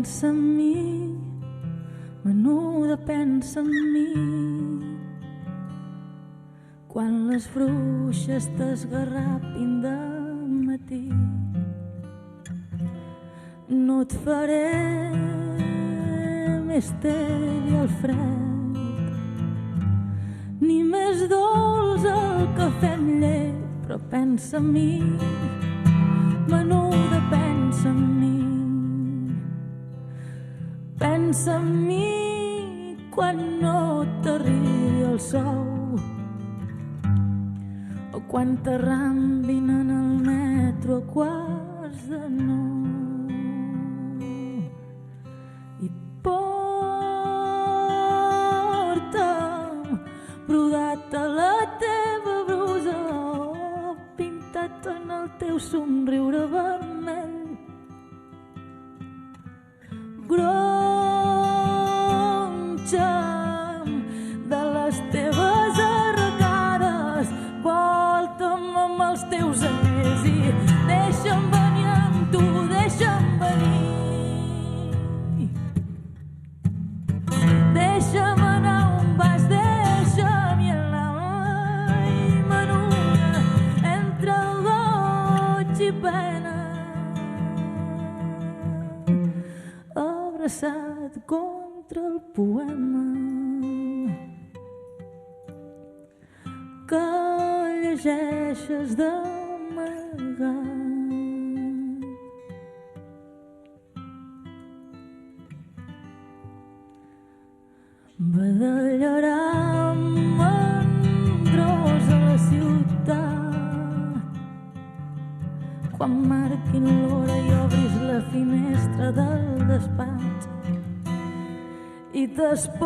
Pensa en mi, menuda, pensa en mi. Quan les bruixes t'esgarrapin de matí, no et faré més tell al fred, ni més dolç el cafè amb llet. Però pensa en mi, menuda, pensa en mi. Pensa en mi quan no t'arribi el sou, o quan t'arrambin en el metro a quarts de nou. I porta'm brodat a la teva brusa, pintat en el teu somriure vermell. Gronxa'm de les teves arracades, volta'm amb els teus anells i deixa'm venir amb tu, deixa'm venir. Deixa'm anar on vas, deixa'm anar, ai, menuda, entre goig i pena, abraçat contra el poema que llegeixes d'amagat. Badallarà mandrós a la ciutat quan marquin l'hora i obris la finestra del despatx i t'espolsis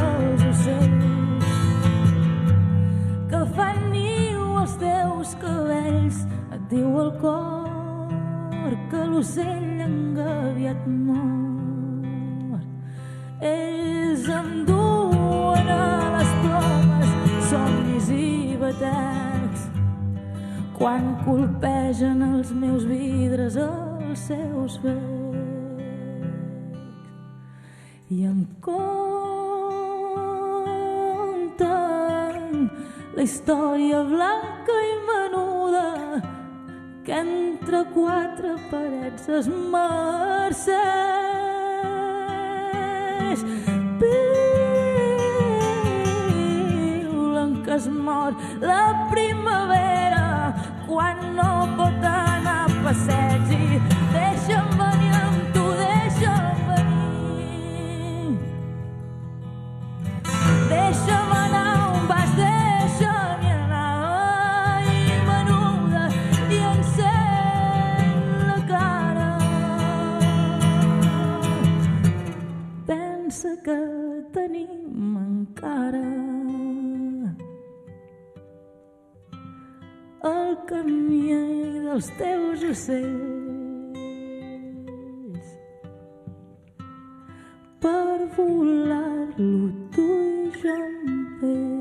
els ocells que fan niu als teus cabells. Et diu el cor que l'ocell engaviat mor. Ells enduen a les plomes somnis i batecs quan colpegen els meus vidres els seus becs i em conten la història blanca i menuda que entre quatre parets es marceix. Piulen que es mor la primavera quan no pot anar a passeig i deixa'm venir amb tu, deixa'm venir. Deixa'm anar on vas, deixa'm anar, ai, menuda, i encén la cara. Pensa que tenim encara el camí dels teus ocells per volar-lo tu i jo amb ells.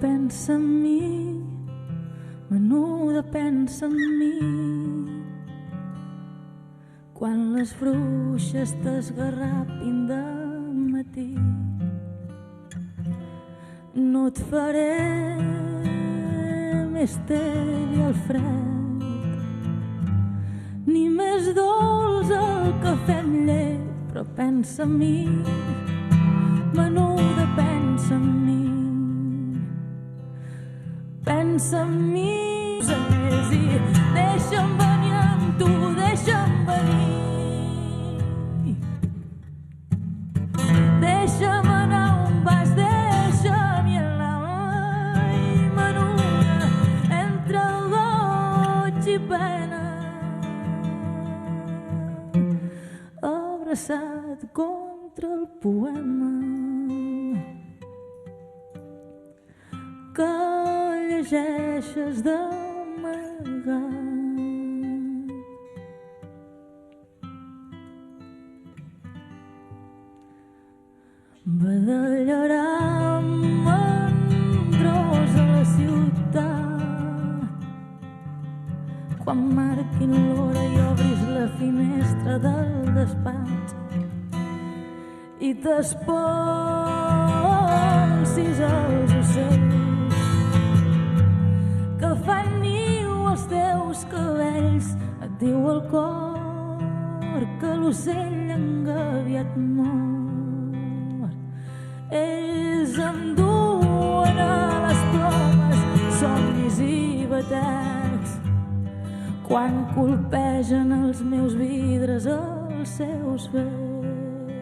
Pensa en mi, menuda, pensa en mi. Quan les bruixes t'esgarrapin de matí, no et faré més tell al fred, ni més dolç el cafè amb llet. Però pensa en mi, menuda, pensa en mi. Pensa en mi i deixa'm venir amb tu, deixa'm venir. Deixa'm anar on vas, deixa'm anar, ai, menuda, entre goig i pena, abraçat contra el poema que llegeixes d'amagat. quan marquin l'hora i obris la finestra del despatx i t'espolsis els ocells que fan niu als teus cabells. Et diu el cor que l'ocell engaviat mor. Ells enduen a les plomes somnis i batecs quan colpegen els meus vidres els seus becs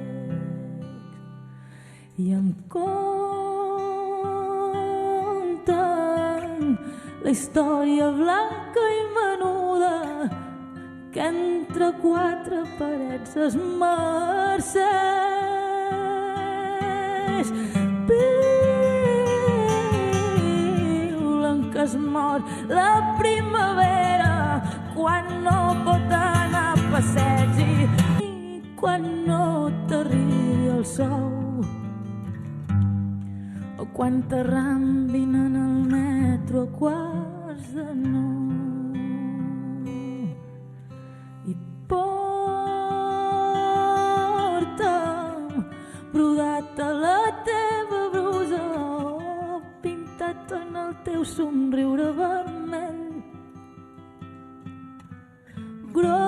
i em conten la història blanca i menuda que entre quatre parets es marceix. Piulen que es mor la primavera quan no pot anar a passeig i quan no t'arribi el sol o quan t'arrambin en el metro a quarts de nou i porta'm brodat a la teva brusa o pintat en el teu somriure vermell gros